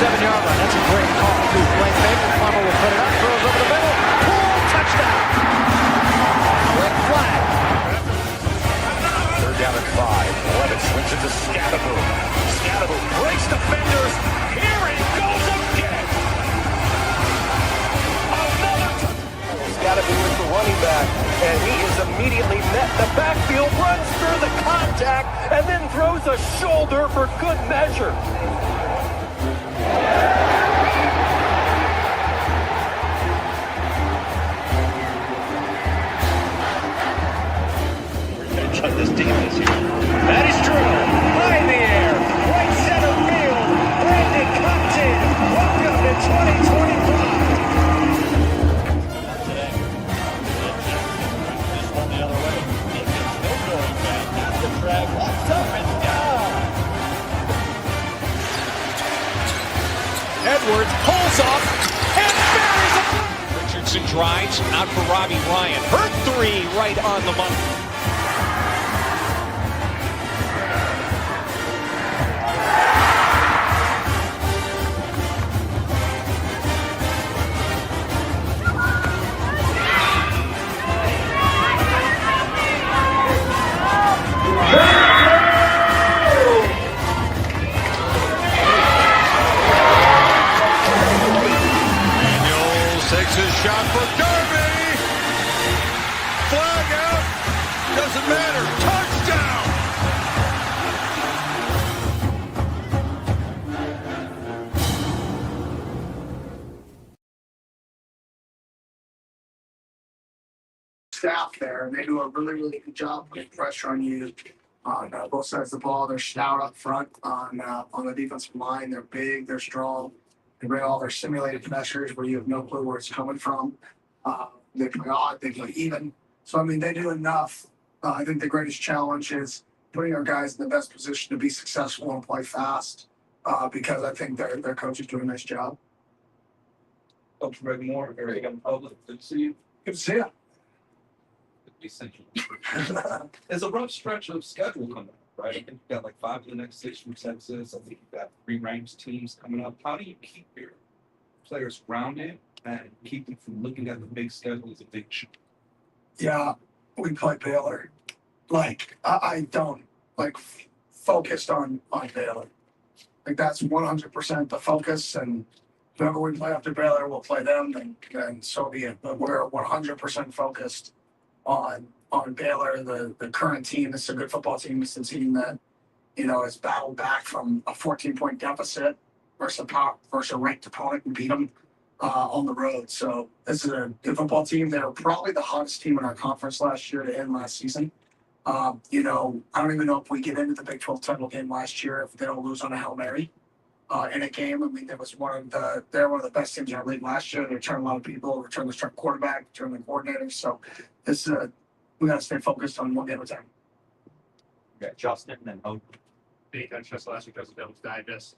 7-yard line. That's a great call. Play fake. Farmer will put it up. Throws over the middle. Pull. Touchdown. Quick flag. 3rd down and 5. Levitt swings it to Scadaboo. Scadaboo breaks defenders. Here he goes again. Another Scadaboo is the running back, and he is immediately met in the backfield, runs through the contact, and then throws a shoulder for good measure. Revenge on this defense here. That is true. High in the air. Right center field. Brandon Compton. Welcome to 2025. This one the other way. It gets no going back. That's the drag. Walks up and down. Edwards pulls off and buries it. Richardson drives out for Robbie Ryan. Her 3 right on the money. Takes his shot for Darby. Flag out. Doesn't matter. Touchdown. Staff there, and they do a really, really good job putting pressure on you on both sides of the ball. They're stout up front on the defensive line. They're big. They're strong. They bring all their simulated pressures where you have no clue where it's coming from. They play odd, they play even. So, I mean, they do enough. I think the greatest challenge is putting our guys in the best position to be successful and play fast because I think their coaches do a nice job. Coach Greg Moore, very public. Good to see you. Good to see you. Essential. There's a rough stretch of schedule coming up, right? I think you've got like 5 of the next 6 from Texas. I think you've got 3 ranked teams coming up. How do you keep your players grounded and keep them from looking at the big schedule as a big show? Yeah, we play Baylor. Like, I don't, like, focused on Baylor. Like, that's 100% the focus, and whoever we play after Baylor, we'll play them, and so be it. But we're 100% focused on Baylor, the current team. This is a good football team. It's a team that, you know, has battled back from a 14-point deficit versus a ranked opponent and beat them on the road. So this is a good football team. They're probably the hottest team in our conference last year to end last season. You know, I don't even know if we get into the Big 12 title game last year if they don't lose on a Hail Mary in a game. I mean, they're one of the best teams in our league last year. They returned a lot of people, returned the starting quarterback, returned the coordinators. So this is we got to stay focused on one game at a time. Okay, Justin and Oak. Big on just last week, I was a Devil's Digest.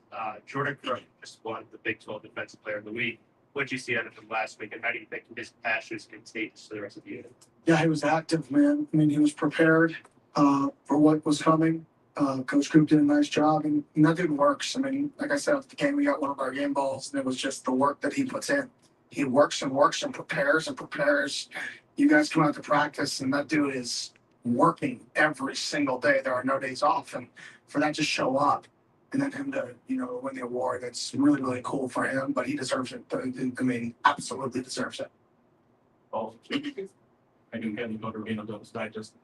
Jordan Crook just won the Big 12 Defensive Player of the Week. What did you see out of him last week, and how do you think his passion is contagious to the rest of the year? Yeah, he was active, man. I mean, he was prepared for what was coming. Coach Coop did a nice job, and that dude works. I mean, like I said, at the game, we got one of our game balls, and it was just the work that he puts in. He works and works and prepares and prepares. You guys come out to practice, and that dude is working every single day. There are no days off, and for that to show up and then him to, you know, win the award, that's really, really cool for him, but he deserves it. I mean, absolutely deserves it. I do have the motor being on Devil's Digest.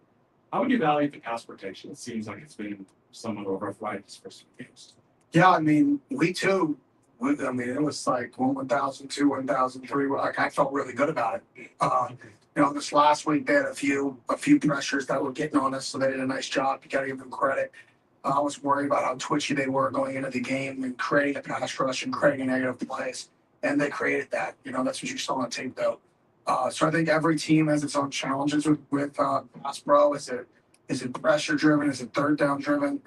How would you value the pass protection? It seems like it's been somewhat of a rough ride these first few games. Yeah, I mean, we too. I mean, it was like 1,000, 2, 1,000, 3. Like, I felt really good about it. You know, this last week they had a few pressures that were getting on us, so they did a nice job. You got to give them credit. I was worried about how twitchy they were going into the game and creating a pass rush and creating negative plays, and they created that. You know, that's what you saw on tape, though. So I think every team has its own challenges with pass pro. Is it pressure driven? Is it third down driven?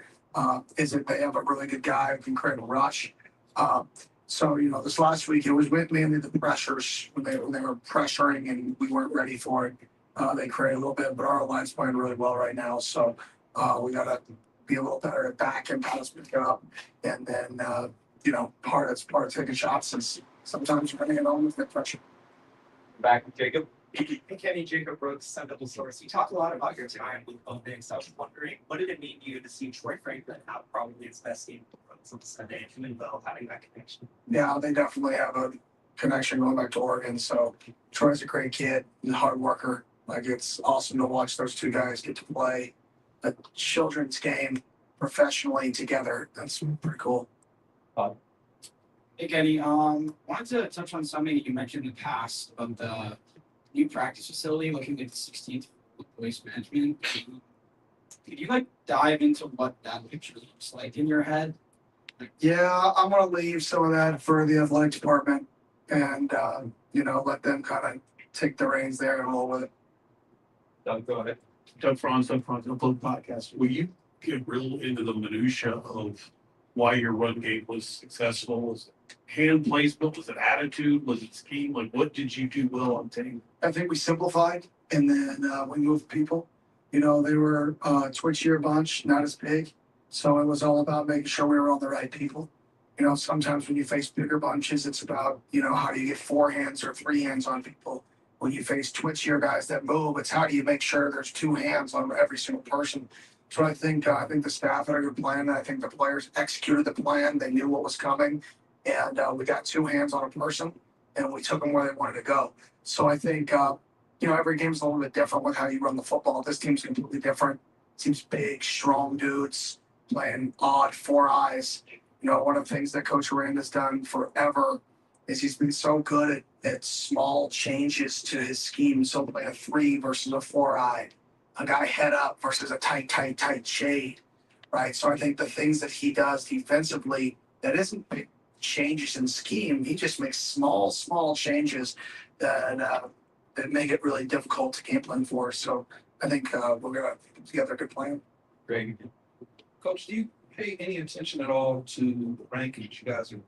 Is it they have a really good guy who can create a rush? So, you know, this last week, it was mainly the pressures when they were pressuring and we weren't ready for it. They created a little bit, but our line's playing really well right now. So we got to be a little better at back and pass pick up. And then, part of taking shots is sometimes running it on with the pressure. Back with Jacob. Hey, Kenny, Jacob Brooks, Sun Devil Source. You talked a lot about your time with Olympics. I was wondering, what did it mean to you to see Troy Franklin have probably his best game from Sunday and him and having that connection? Yeah, they definitely have a connection going back to Oregon. So Troy's a great kid, he's a hard worker. Like, it's awesome to watch those two guys get to play a children's game professionally together. That's pretty cool. Hey, Kenny, wanted to touch on something you mentioned in the past of the new practice facility looking at the 16th waste management. Could you dive into what that picture looks like in your head? Yeah, I'm gonna leave some of that for the athletic department and let them kind of take the reins there and roll with it. Doug, go ahead. Doug Franz, no podcast. Will you get real into the minutia of why your run game was successful? Was it hand placement? Was it attitude? Was it scheme? Like, what did you do well on tape? I think we simplified and then we moved people. They were a twitchier bunch, not as big. So it was all about making sure we were on the right people. Sometimes when you face bigger bunches, it's about, how do you get 4 hands or 3 hands on people? When you face twitchier guys that move, it's how do you make sure there's 2 hands on every single person. So I think the staff had a good plan. I think the players executed the plan. They knew what was coming. And we got 2 hands on a person, and we took them where they wanted to go. So I think, every game's a little bit different with how you run the football. This team's completely different. Seems big, strong dudes playing odd 4 eyes. One of the things that Coach Aranda's done forever is he's been so good at small changes to his scheme. So play a 3 versus a 4 eye, a guy head up versus a tight shade, right? So I think the things that he does defensively, that isn't big changes in scheme. He just makes small changes that make it really difficult to game plan for. So I think we're going to put together a good plan. Greg. Coach, do you pay any attention at all to the rankings? You guys are,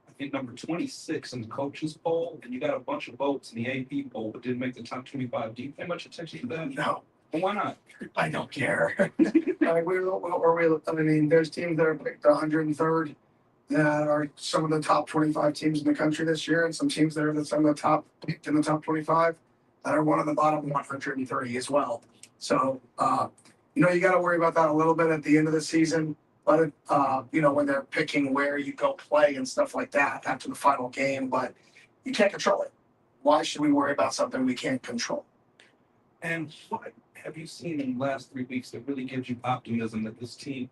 I think, number 26 in the coaches poll, and you got a bunch of votes in the AP poll, but didn't make the top 25. Do you pay much attention to that? No. Well, why not? I don't care. There's teams that are picked 103rd that are some of the top 25 teams in the country this year, and some teams that are some of the top picked in the top 25 that are one of the bottom 130 as well. So, you got to worry about that a little bit at the end of the season. Let it, when they're picking where you go play and stuff like that after the final game, but you can't control it. Why should we worry about something we can't control? And what have you seen in the last 3 weeks that really gives you optimism that this team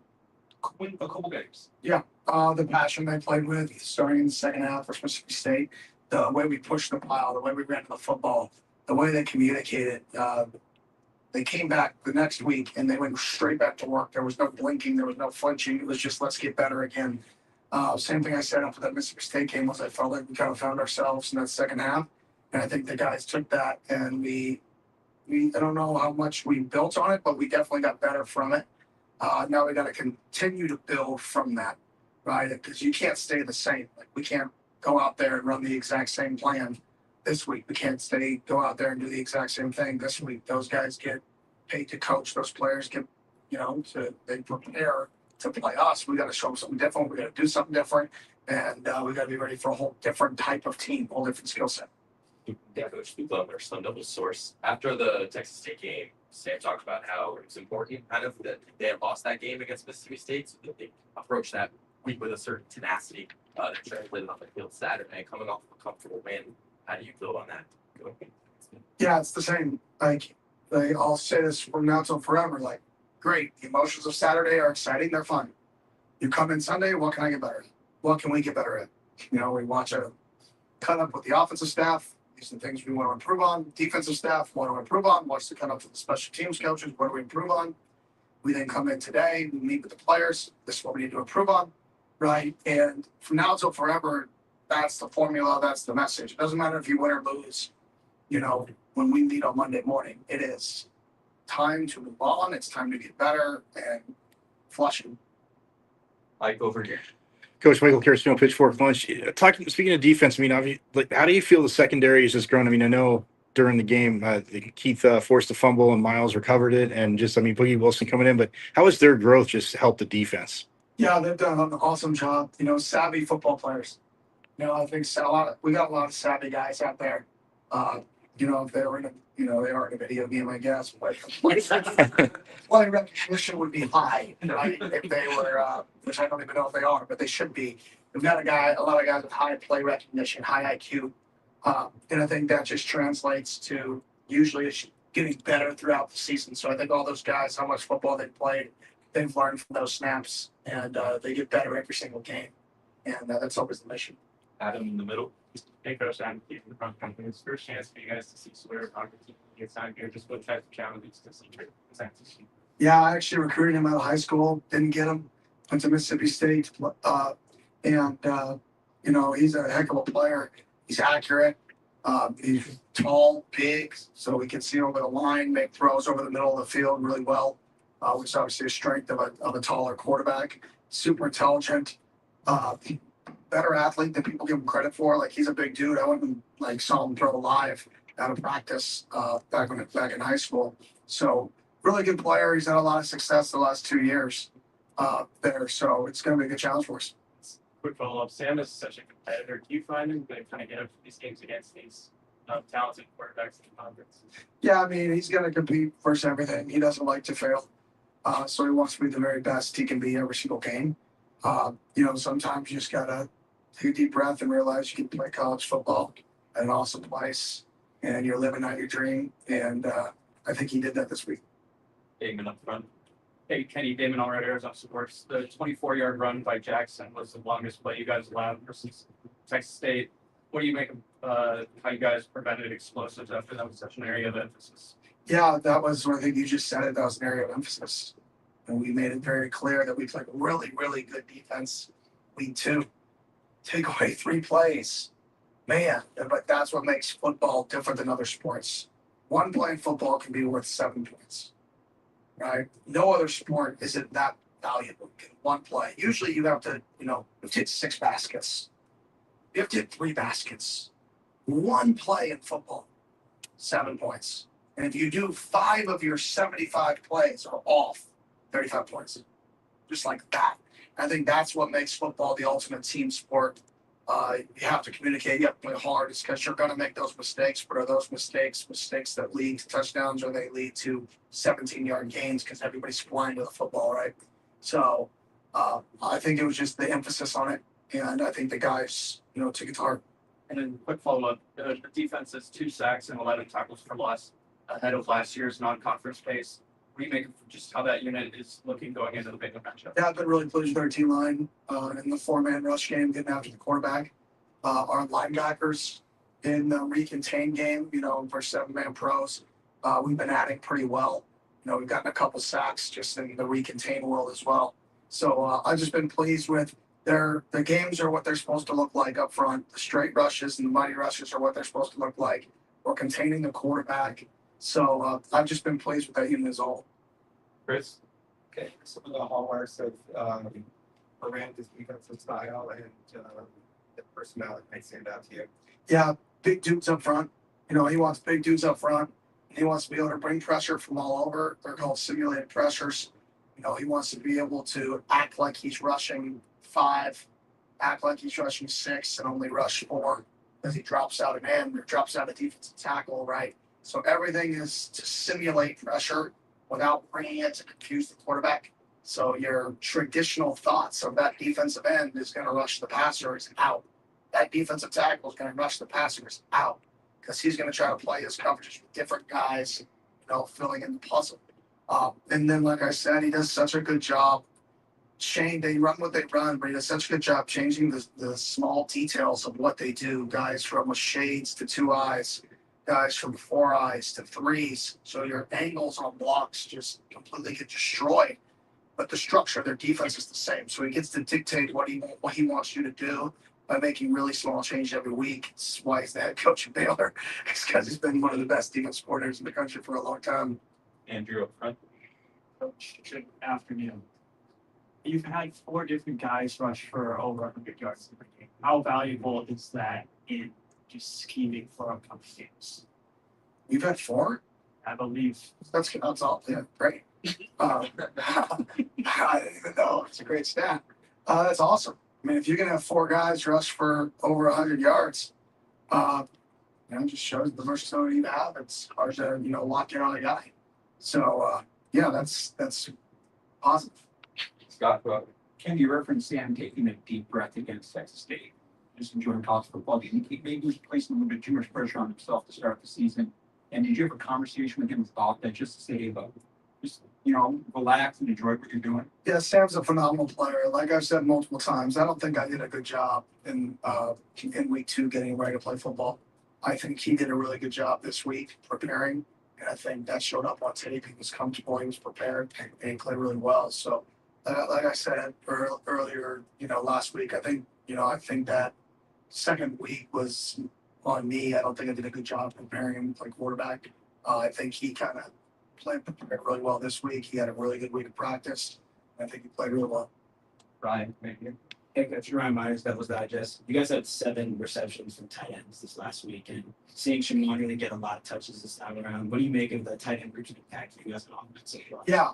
could win a couple games? Yeah, the passion they played with starting in the second half for Mississippi State, the way we pushed the pile, the way we ran the football, the way they communicated. They came back the next week and they went straight back to work. There was no blinking, there was no flinching. It was just, let's get better again. Same thing I said after that Mississippi State game was I felt like we kind of found ourselves in that second half. And I think the guys took that and we I don't know how much we built on it, but we definitely got better from it. Now we got to continue to build from that, right? Because you can't stay the same. Like, we can't go out there and run the exact same plan this week. We can't go out there and do the exact same thing this week. Those guys get paid to coach. Those players get, they prepare to play us. We got to show them something different. We got to do something different. And we got to be ready for a whole different type of team, whole different skill set. Yeah, Coach Lupa, our Sun Devil source. After the Texas State game, Sam talked about how it's important kind of that they had lost that game against Mississippi State, so that they approached that week with a certain tenacity that translated on the field Saturday, coming off of a comfortable win. How do you feel on that? Yeah, it's the same. Like, they all say this from now till forever. Like, great, the emotions of Saturday are exciting. They're fun. You come in Sunday, what can I get better at? What can we get better at? We watch a cut up with the offensive staff. These are the things we want to improve on. Defensive staff want to improve on. Watch the cut up with the special teams coaches. What do we improve on? We then come in today. We meet with the players. This is what we need to improve on, right? And from now till forever, that's the formula. That's the message. It doesn't matter if you win or lose. When we meet on Monday morning, it is time to move on. It's time to get better and flushing. Mike, over here. Coach Michael Carstone, Pitchfork Lunch. Speaking of defense, how do you feel the secondary has just grown? I know during the game, Keith forced a fumble and Miles recovered it, and Boogie Wilson coming in. But how has their growth just helped the defense? Yeah, they've done an awesome job. Savvy football players. I think we got a lot of savvy guys out there. If they were they are in a video game, I guess, but play recognition would be high, right? If they were, which I don't even know if they are, but they should be. We've got a lot of guys with high play recognition, high IQ, and I think that just translates to usually getting better throughout the season. So I think all those guys, how much football they played, they've learned from those snaps, and they get better every single game, and that's always the mission. Adam in the middle. Hey, Coach, I'm Keith in the front company. It's first chance for you guys to see Sawyer get signed here. Just what type of challenges to see here? Yeah, I actually recruited him out of high school. Didn't get him. Went to Mississippi State, and he's a heck of a player. He's accurate. He's tall, big, so he can see over the line, make throws over the middle of the field really well, which is obviously a strength of a taller quarterback. Super intelligent. Better athlete than people give him credit for. Like, he's a big dude. I went and saw him throw live out of practice back in high school. So really good player. He's had a lot of success the last 2 years there. So it's going to be a good challenge for us. Quick follow-up. Sam is such a competitor. Do you find him to kind of get up for these games against these talented quarterbacks in the conference? Yeah, I mean, he's going to compete versus everything. He doesn't like to fail. So he wants to be the very best he can be every single game. Sometimes you just got to take a deep breath and realize you can play college football at an awesome place and you're living out your dream. And I think he did that this week. Damon up front. Hey, Kenny, Damon Allred, Arizona Sports. The 24-yard run by Jackson was the longest play you guys allowed versus Texas State. What do you make of how you guys prevented explosives after that was such an area of emphasis? Yeah, that was, I think you just said it, that was an area of emphasis. And we made it very clear that we played really, really good defense. Week 2, take away 3 plays. Man, but that's what makes football different than other sports. One play in football can be worth 7 points, right? No other sport isn't that valuable. One play. Usually you have to, hit 6 baskets. You have to hit 3 baskets. One play in football, 7 points. And if you do 5 of your 75 plays are off, 35 points. Just like that. I think that's what makes football the ultimate team sport. You have to communicate, you have to play hard. It's because you're going to make those mistakes, but are those mistakes that lead to touchdowns, or they lead to 17-yard gains because everybody's flying to the football, right? So I think it was just the emphasis on it, and I think the guys, took it to heart. And then quick follow-up. The defense has 2 sacks and 11 tackles for loss ahead of last year's non-conference pace. What do you make of just how that unit is looking going into the big matchup? Yeah, I've been really pleased with our team line in the 4-man rush game, getting after the quarterback. Our linebackers in the recontain game, for 7-man pros, we've been adding pretty well. We've gotten a couple sacks just in the recontain world as well. So I've just been pleased with the games are what they're supposed to look like up front. The straight rushes and the mighty rushes are what they're supposed to look like. We're containing the quarterback. So I've just been pleased with that unit as a whole. Chris? Okay, some of the hallmarks of Miranda's defensive style and the personality might stand out to you. Yeah, big dudes up front. He wants big dudes up front. He wants to be able to bring pressure from all over. They're called simulated pressures. He wants to be able to act like he's rushing 5, act like he's rushing 6, and only rush 4 because he drops out an end or drops out a defensive tackle, right? So everything is to simulate pressure without bringing it to confuse the quarterback. So your traditional thoughts of that defensive end is going to rush the passers out. That defensive tackle is going to rush the passers out because he's going to try to play his coverages with different guys, filling in the puzzle. And then, like I said, he does such a good job. They run what they run, but he does such a good job changing the small details of what they do. Guys from shades to 2 eyes. Guys from 4 eyes to 3s, so your angles on blocks just completely get destroyed. But the structure of their defense is the same, so he gets to dictate what he wants you to do by making really small changes every week. It's why he's the head coach of Baylor. It's because he's been one of the best defense coordinators in the country for a long time. Andrew up front. Coach, good afternoon. You've had 4 different guys rush for over 100 yards in the game. How valuable is that in just scheming for upcoming games? You've had 4? I believe. That's all. Yeah, great. I didn't even know. It's a great stat. That's awesome. I mean, if you can have 4 guys rush for over 100 yards, just shows the versatility you have. It's hard to, lock in on a guy. So, yeah, that's positive. Scott, Ken, you referenced Sam taking a deep breath against Texas State. Just enjoying college football. Do you think he maybe was placing a little bit too much pressure on himself to start the season? And did you have a conversation with him about that, just to say, just relax and enjoy what you're doing? Yeah, Sam's a phenomenal player. Like I've said multiple times, I don't think I did a good job in week 2 getting ready to play football. I think he did a really good job this week preparing, and I think that showed up on tape. He was comfortable, he was prepared, and he played really well. So, like I said earlier, last week, I think that second week was on me. I don't think I did a good job preparing him to play quarterback. I think he kind of prepared really well this week. He had a really good week of practice. I think he played really well. Ryan, maybe. Hey, Coach Ryan Myers, Devil's Digest. You guys had 7 receptions from tight ends this last week, and seeing Shimon really get a lot of touches this time around. What do you make of the tight end groups and impact you guys on offense? Yeah,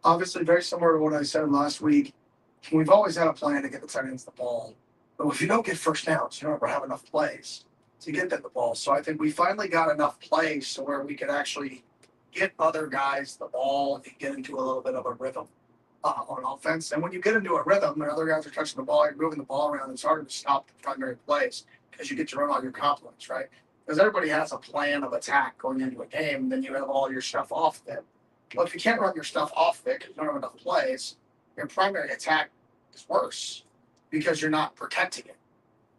obviously very similar to what I said last week. We've always had a plan to get the tight ends the ball, but if you don't get first downs, you don't ever have enough plays to get them the ball. So I think we finally got enough plays to where we could actually get other guys the ball and get into a little bit of a rhythm on offense. And when you get into a rhythm and other guys are touching the ball, you're moving the ball around, it's harder to stop the primary plays because you get to run all your compliments, right? Because everybody has a plan of attack going into a game, and then you have all your stuff off of it. Well, if you can't run your stuff off of it because you don't have enough plays, your primary attack is worse because you're not protecting it,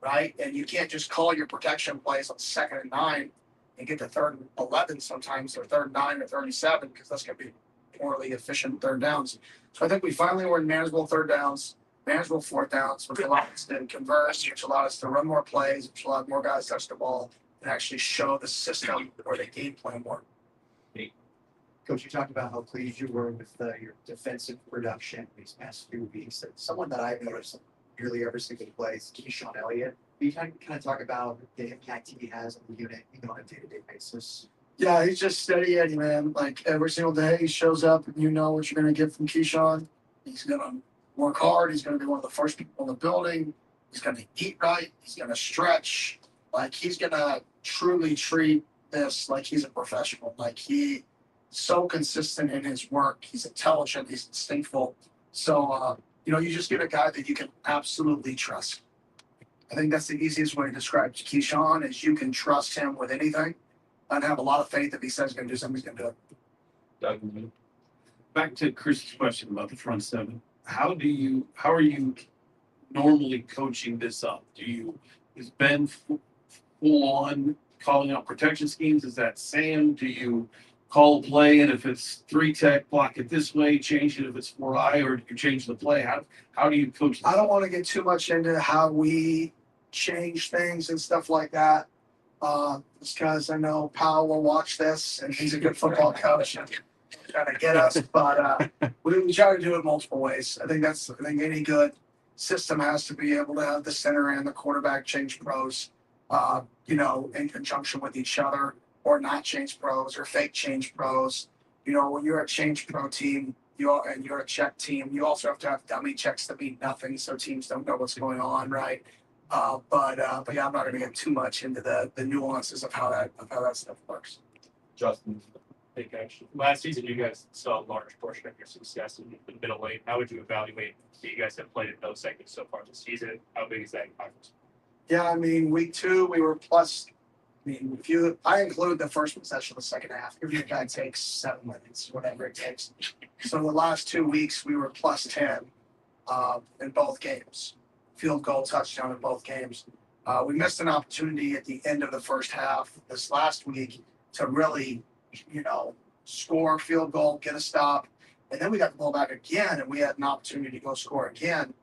right? And you can't just call your protection plays on 2nd and 9 and get to 3rd and 11 sometimes, or 3rd and 9 or 37, because that's going to be poorly efficient 3rd downs. So I think we finally were in manageable 3rd downs, manageable 4th downs, which allowed us to converse, which allowed us to run more plays, which allowed more guys to touch the ball and actually show the system or the game plan more. Coach, you talked about how pleased you were with your defensive production these past few weeks. Someone that I've noticed nearly every single play is Keyshawn Elliott. Can you kind of talk about the impact he has on the unit, even on a day-to-day basis? Yeah, he's just steady Eddie, man. Like every single day he shows up and you know what you're going to get from Keyshawn. He's going to work hard. He's going to be one of the first people in the building. He's going to eat right. He's going to stretch. Like he's going to truly treat this like he's a professional. Like he's so consistent in his work. He's intelligent. He's instinctful. So, you just get a guy that you can absolutely trust. I think that's the easiest way to describe Keyshawn is you can trust him with anything and have a lot of faith if he says he's going to do something, he's going to do it. Back to Chris's question about the front 7. How are you normally coaching this up? Is Ben full on calling out protection schemes? Is that Sam? Do you call a play, and if it's 3 tech, block it this way, change it if it's 4 eye, or do you change the play? How do you coach this? I don't want to get too much into how we change things and stuff like that. Just because I know Powell will watch this and he's a good football coach and trying to get us, but we try to do it multiple ways. I think any good system has to be able to have the center and the quarterback change pros, in conjunction with each other, or not change pros or fake change pros. When you're a change pro team, you're a check team, you also have to have dummy checks that mean nothing so teams don't know what's going on, right? But yeah, I'm not going to get too much into the nuances of how that stuff works. Justin, big action. Last season, you guys saw a large portion of your success in the middle lane. How would you evaluate that you guys have played in those segments so far this season? How big is that impact? Yeah, I mean, week 2 we were plus. I mean, I include the first possession of the second half. If the guy takes 7 minutes, whatever it takes. So the last 2 weeks we were plus 10 in both games. Field goal, touchdown in both games. We missed an opportunity at the end of the first half this last week to really, score, field goal, get a stop. And then we got the ball back again, and we had an opportunity to go score again.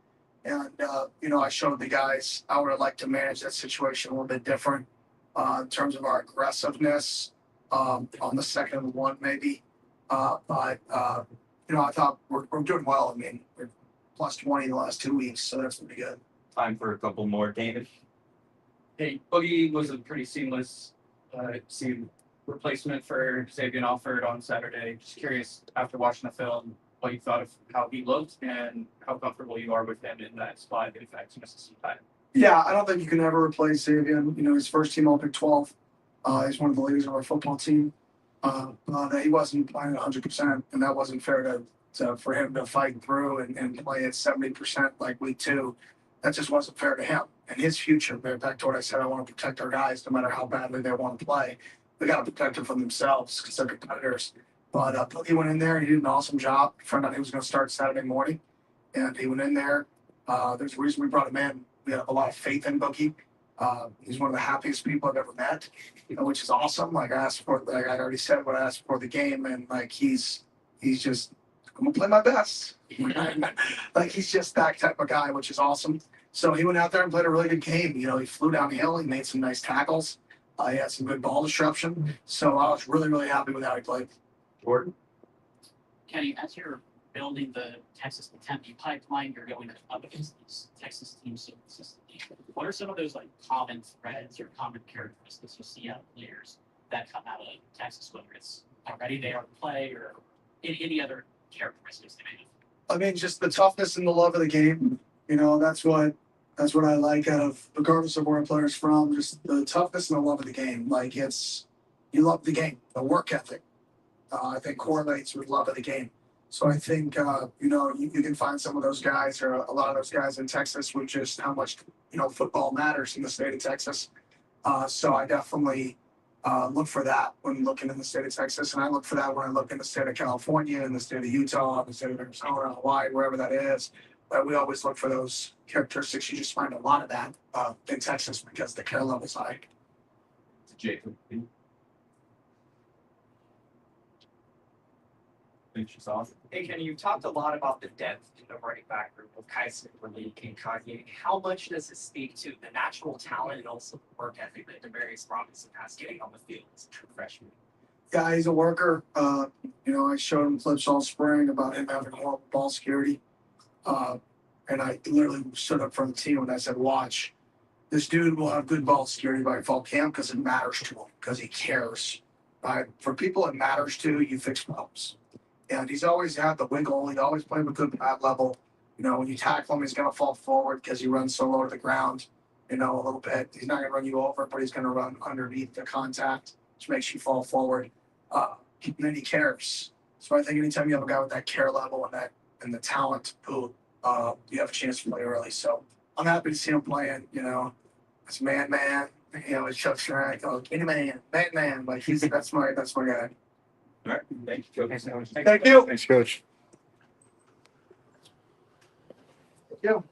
And, I showed the guys I would have liked to manage that situation a little bit different in terms of our aggressiveness on the second and 1 maybe. But I thought we're doing well. I mean, we're plus 20 the last 2 weeks, so that's pretty good. Time for a couple more, David. Hey, Boogie was a pretty seamless replacement for Xavier Alford on Saturday. Just curious, after watching the film, what you thought of how he looked and how comfortable you are with him in that spot if that's necessary. Yeah, I don't think you can ever replace Xavier. You know, his first team all Big 12. He's one of the leaders of our football team. But he wasn't playing 100%, and that wasn't fair for him to fight through and play at 70% like week 2. That just wasn't fair to him and his future. Back to what I said, I want to protect our guys no matter how badly they want to play. We got to protect them from themselves because they're competitors. But he went in there and he did an awesome job. He found out he was going to start Saturday morning, and he went in there. There's a reason we brought him in. We have a lot of faith in Boogie. He's one of the happiest people I've ever met, which is awesome. Like I already said what I asked for the game, and like he's just, I'm gonna play my best. Like he's just that type of guy, which is awesome. So he went out there and played a really good game. You know, he flew downhill, he made some nice tackles, he had some good ball disruption. So I was really, really happy with how he played. Jordan? Kenny, as you're building the Texas Tempe pipeline, you're going up against these Texas teams so consistently. What are some of those like common threads or common characteristics you see out of players that come out of Texas, whether it's how ready they are to play or any other characteristics they may have? I mean, just the toughness and the love of the game. You know, that's what I like out of, regardless of where a player's from, just the toughness and the love of the game. Like you love the game, the work ethic. I think correlates with love of the game. So I think, you know, you can find some of those guys or a lot of those guys in Texas with just how much, you know, football matters in the state of Texas. So I definitely look for that when looking in the state of Texas. And I look for that when I look in the state of California, in the state of Utah, the state of Arizona, Hawaii, wherever that is. But we always look for those characteristics. You just find a lot of that in Texas because the care level's high. Jacob. Hey, Kenny, you've talked a lot about the depth in the running back group of Kyson, Malik, and Kanye. How much does it speak to the natural talent and also the work ethic that Demarius Robinson has getting on the field as a true freshman? Yeah, he's a worker. You know, I showed him clips all spring about him having horrible ball security. And I literally stood up from the team and I said, watch, this dude will have good ball security by fall camp because it matters to him, because he cares. For people it matters to, you fix problems. And he's always had the wiggle. He always played with good pad level. You know, when you tackle him, he's going to fall forward because he runs so low to the ground, you know, a little bit. He's not going to run you over, but he's going to run underneath the contact, which makes you fall forward. And then he cares. So I think anytime you have a guy with that care level and the talent, you have a chance to play early. So I'm happy to see him playing, you know, it's man, you know, it's Chuck Shrek, any man. Like that's my guy. All right. Thank you, Coach. Thank you. Thanks, Coach. Thank you.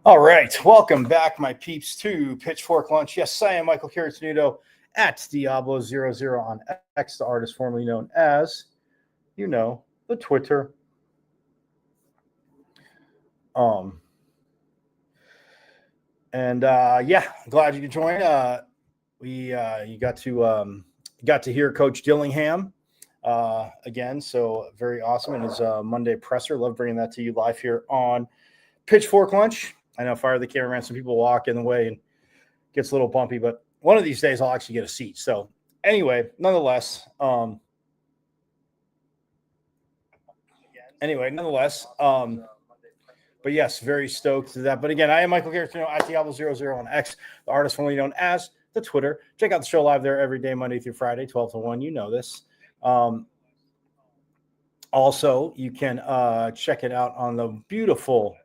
All right, welcome back, my peeps, to Pitchfork Lunch. Yes, I am Michael Caratanudo at Diablo00 on X, the artist formerly known as, the Twitter. Glad you could join. You got to hear Coach Dillingham again, so very awesome. And his Monday presser, love bringing that to you live here on Pitchfork Lunch. I know Fire the Cameraman, some people walk in the way and gets a little bumpy, but one of these days I'll actually get a seat. So anyway, nonetheless, but yes, very stoked to that. But again, I am Michael Garrett at Diablo00 on X, the artist formerly known as the Twitter. Check out the show live there every day, Monday through Friday, 12 to 1. You know this. Also, you can check it out on the beautiful,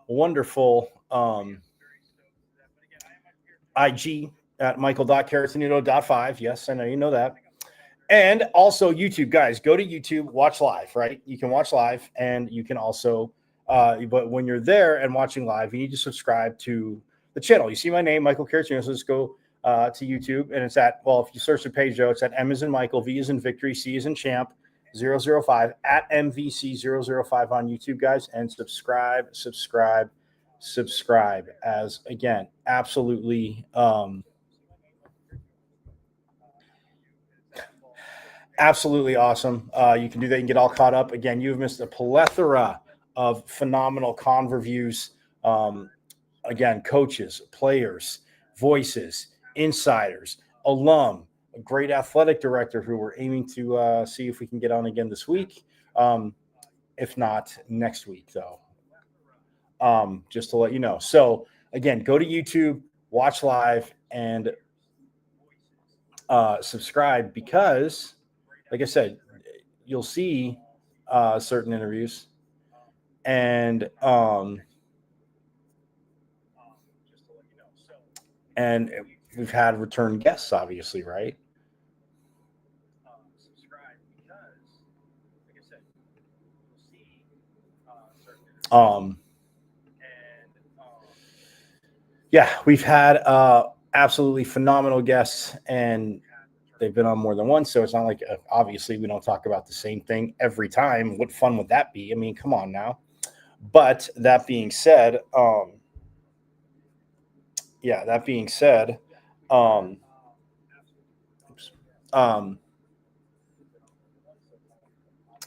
wonderful IG at michael.caratanudo.5. Yes, I know you know that. And also YouTube, guys, go to YouTube, watch live, right? You can watch live, and you can also, but when you're there and watching live, you need to subscribe to the channel. You see my name, Michael Caratanudo, so just go to YouTube, and it's at, well, if you search the page, Joe, it's at M as in Michael, V as in Victory, C as in Champ, 005, at MVC005 on YouTube, guys, and subscribe, as, again, absolutely absolutely awesome. You can do that and get all caught up. Again, you've missed a plethora of phenomenal con reviews. Again, coaches, players, voices, insiders, alum, a great athletic director who we're aiming to see if we can get on again this week. If not, next week, though. Just to let you know. So, again, go to YouTube, watch live, and subscribe, because, like I said, you'll see certain interviews, and we've had return guests, obviously, right? We've had absolutely phenomenal guests, and they've been on more than once, so it's not like, obviously, we don't talk about the same thing every time. What fun would that be? I mean, come on now. But that being said,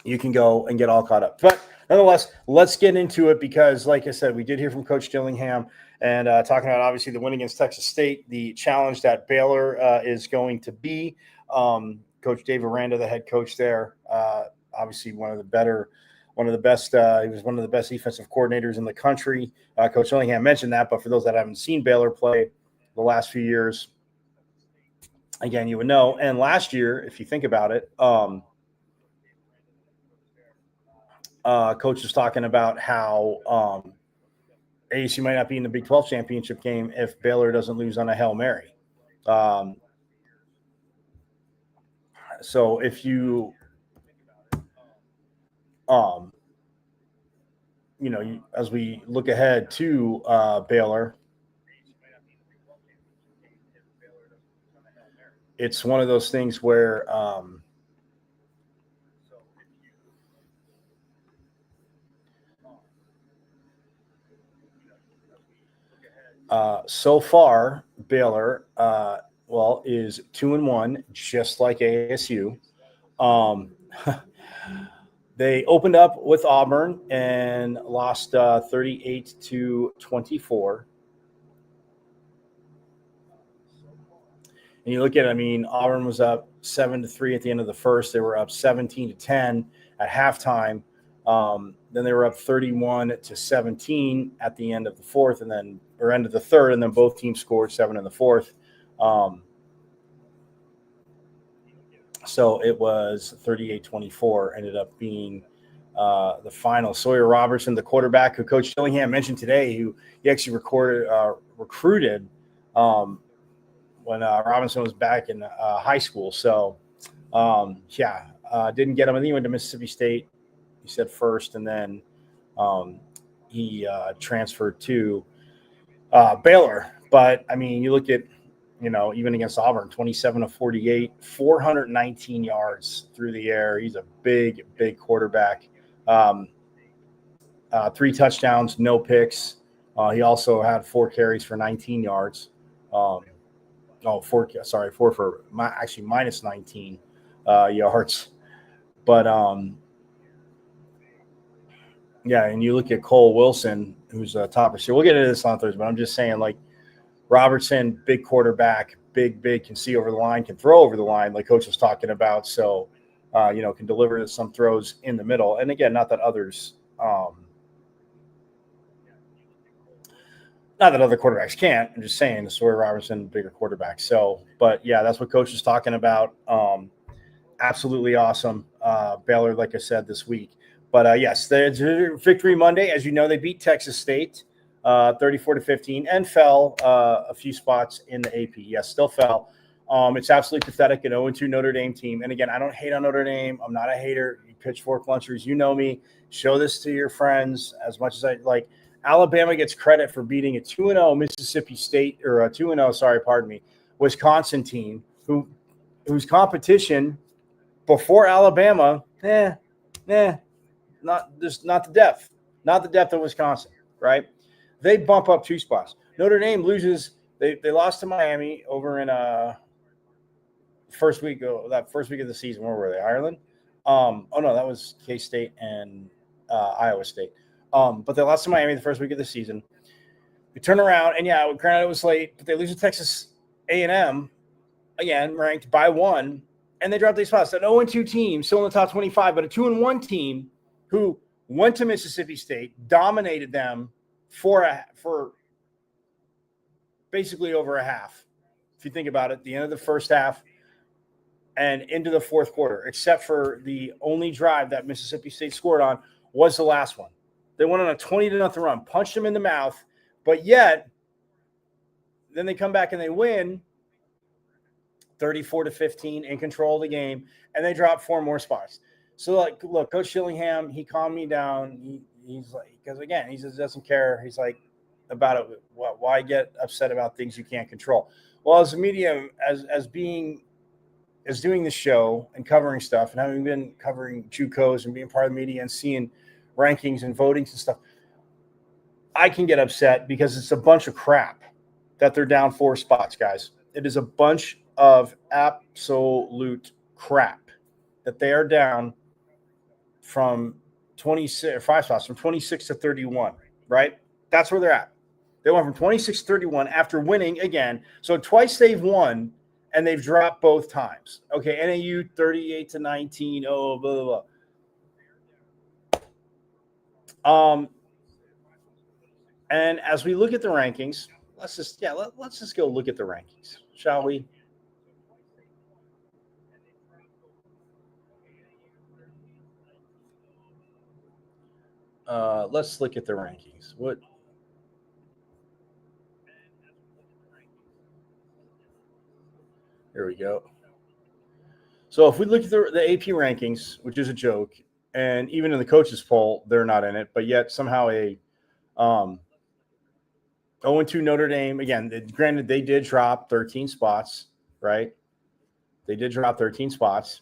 you can go and get all caught up. But nonetheless, let's get into it, because, like I said, we did hear from Coach Dillingham, and talking about, obviously, the win against Texas State, the challenge that Baylor is going to be. Coach Dave Aranda, the head coach there, obviously one of the best. He was one of the best defensive coordinators in the country. Coach Dillingham mentioned that, but for those that haven't seen Baylor play the last few years, again, you would know. And last year, if you think about it, Coach was talking about how ASU might not be in the Big 12 championship game if Baylor doesn't lose on a Hail Mary. So if you, as we look ahead to Baylor, it's one of those things where so far, Baylor, is 2-1, just like ASU. They opened up with Auburn and lost 38-24. And you look at it, I mean, Auburn was up 7-3 at the end of the first. They were up 17-10 at halftime. Then they were up 31-17 at the end of the fourth, end of the third, and then both teams scored 7 in the fourth. So it was 38-24, ended up being the final. Sawyer Robertson, the quarterback who Coach Dillingham mentioned today, who he actually recruited when Robinson was back in high school. So, didn't get him. I think he went to Mississippi State, he said, first, and then he transferred to Baylor. But I mean, you look at, even against Auburn, 27 of 48, 419 yards through the air. He's a big, big quarterback. 3 touchdowns, no picks. He also had 4 carries for 19 yards. 4 for minus 19 yards. But yeah, and you look at Cole Wilson, who's a top receiver. We'll get into this on Thursday, but I'm just saying, like, Robertson, big quarterback, big, can see over the line, can throw over the line, like Coach was talking about. So, can deliver some throws in the middle. And again, not that other quarterbacks can't. I'm just saying, Sawyer Robertson, bigger quarterback. So, but yeah, that's what Coach is talking about. Absolutely awesome. Baylor, like I said, this week. But yes, there's Victory Monday. As you know, they beat Texas State 34-15 and fell a few spots in the AP. Yes, still fell. It's absolutely pathetic. An 0-2 Notre Dame team. And again, I don't hate on Notre Dame. I'm not a hater. You pitchfork lunchers, you know me. Show this to your friends as much as I like. Alabama gets credit for beating a 2-0 Mississippi State or a 2-0, Wisconsin team whose competition before Alabama, not the depth of Wisconsin, right? They bump up 2 spots. Notre Dame loses. They lost to Miami over in first week of the season. Where were they? Ireland? Oh no, that was K-State and Iowa State. But they lost to Miami the first week of the season. They turn around, and yeah, granted it was late, but they lose to Texas A&M, again ranked by 1, and they dropped 8 spots. An 0-2 team, still in the top 25, but a 2-1 team who went to Mississippi State, dominated them for basically over a half. If you think about it, the end of the first half and into the fourth quarter, except for the only drive that Mississippi State scored on was the last one. They went on a 20-0 run, punched them in the mouth, but yet then they come back and they win 34-15 in control of the game, and they drop 4 more spots. So, like, look, Coach Chillingham, he calmed me down. He's like, because again, he just doesn't care. He's like, about it. Why get upset about things you can't control? Well, as a media, as doing the show and covering stuff, and having been covering JUCOs and being part of the media and seeing rankings and votings and stuff, I can get upset because it's a bunch of crap that they're down 4 spots, guys. It is a bunch of absolute crap that they are down from 5 spots, from 26 to 31, right? That's where they're at. They went from 26 to 31 after winning again. So twice they've won, and they've dropped both times. Okay, NAU 38-19. Oh, blah, blah, blah. And as we look at the rankings, let's just go look at the rankings, shall we? Let's look at the rankings. Here we go. So if we look at the AP rankings, which is a joke, and even in the coaches poll, they're not in it, but yet somehow a 0-2 Notre Dame. Again, granted, they did drop 13 spots, right? They did drop 13 spots.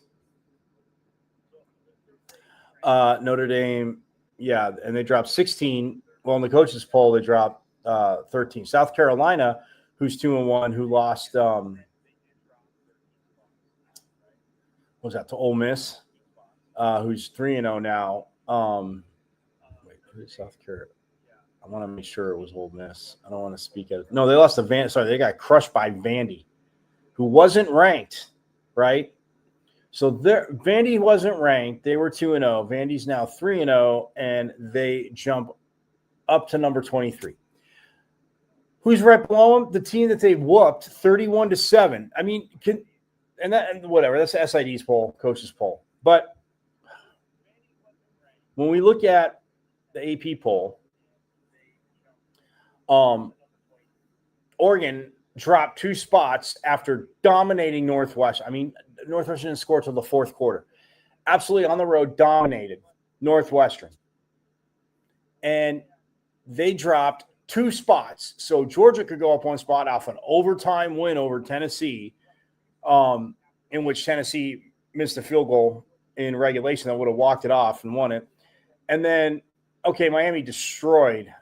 Notre Dame, yeah, and they dropped 16. Well, in the coaches poll, they dropped 13. South Carolina, who's 2-1, who lost what was that, to Ole Miss, who's 3-0 now. Wait, who's South Carolina? I want to make sure it was Ole Miss. I don't want to speak at it. No, they lost to Vandy. Sorry, they got crushed by Vandy, who wasn't ranked, right? So Vandy wasn't ranked. They were 2-0. Vandy's now 3-0, and they jump up to number 23. Who's right below them? The team that they whooped 31-7. I mean, whatever. That's the SID's poll, coach's poll. But when we look at the AP poll, Oregon dropped 2 spots after dominating Northwestern. I mean, Northwestern didn't score till the fourth quarter. Absolutely on the road, dominated Northwestern. And they dropped 2 spots. So Georgia could go up 1 spot off an overtime win over Tennessee, in which Tennessee missed a field goal in regulation that would have walked it off and won it. And then, okay, Miami destroyed.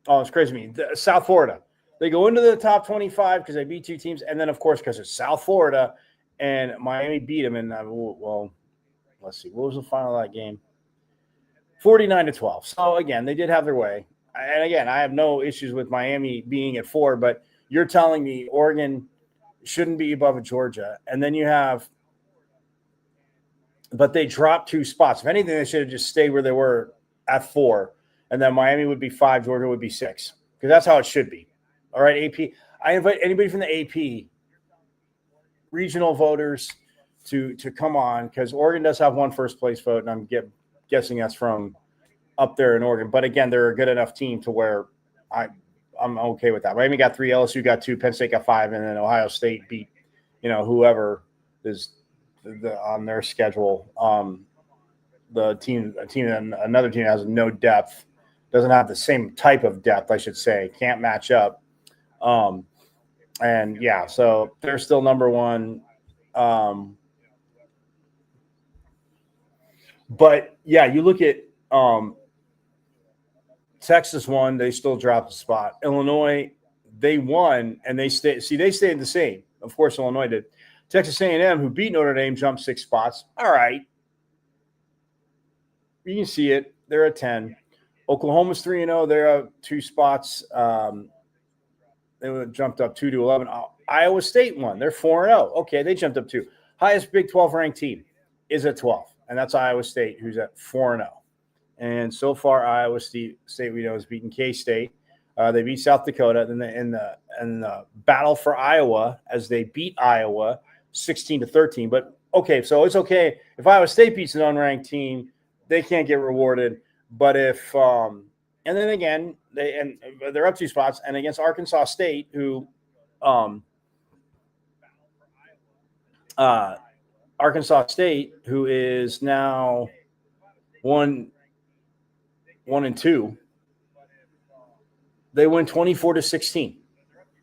It's crazy to me. South Florida. They go into the top 25 because they beat 2 teams. And then, of course, because it's South Florida and Miami beat them. And, well, let's see. What was the final of that game? 49-12. So, again, they did have their way. And, again, I have no issues with Miami being at 4. But you're telling me Oregon shouldn't be above Georgia. And then you have – but they dropped 2 spots. If anything, they should have just stayed where they were at 4. And then Miami would be 5, Georgia would be 6. Because that's how it should be. All right, AP. I invite anybody from the AP regional voters to come on, because Oregon does have 1 first-place vote, and I'm guessing that's from up there in Oregon. But, again, they're a good enough team to where I'm okay with that. Miami got 3, LSU got 2, Penn State got 5, and then Ohio State beat, whoever is on their schedule. Another team that has no depth, doesn't have the same type of depth, I should say, can't match up. So they're still number 1. But yeah, you look at Texas won, they still dropped a spot. Illinois, they won and they stayed the same. Of course, Illinois did. Texas A&M, who beat Notre Dame, jumped 6 spots. All right. You can see it. They're at 10. Oklahoma's 3-0. They're up 2 spots. They jumped up 2 to 11. Iowa State won. They're 4-0. Okay, they jumped up 2. Highest Big 12 ranked team is at 12, and that's Iowa State, who's at 4-0. And so far, Iowa State we know has beaten K-State. They beat South Dakota. Then in the battle for Iowa, as they beat Iowa 16-13. But okay, so it's okay if Iowa State beats an unranked team, they can't get rewarded. But if and then again, they're up 2 spots, and against Arkansas State, who Arkansas State, who is now 1-2, they win 24-16.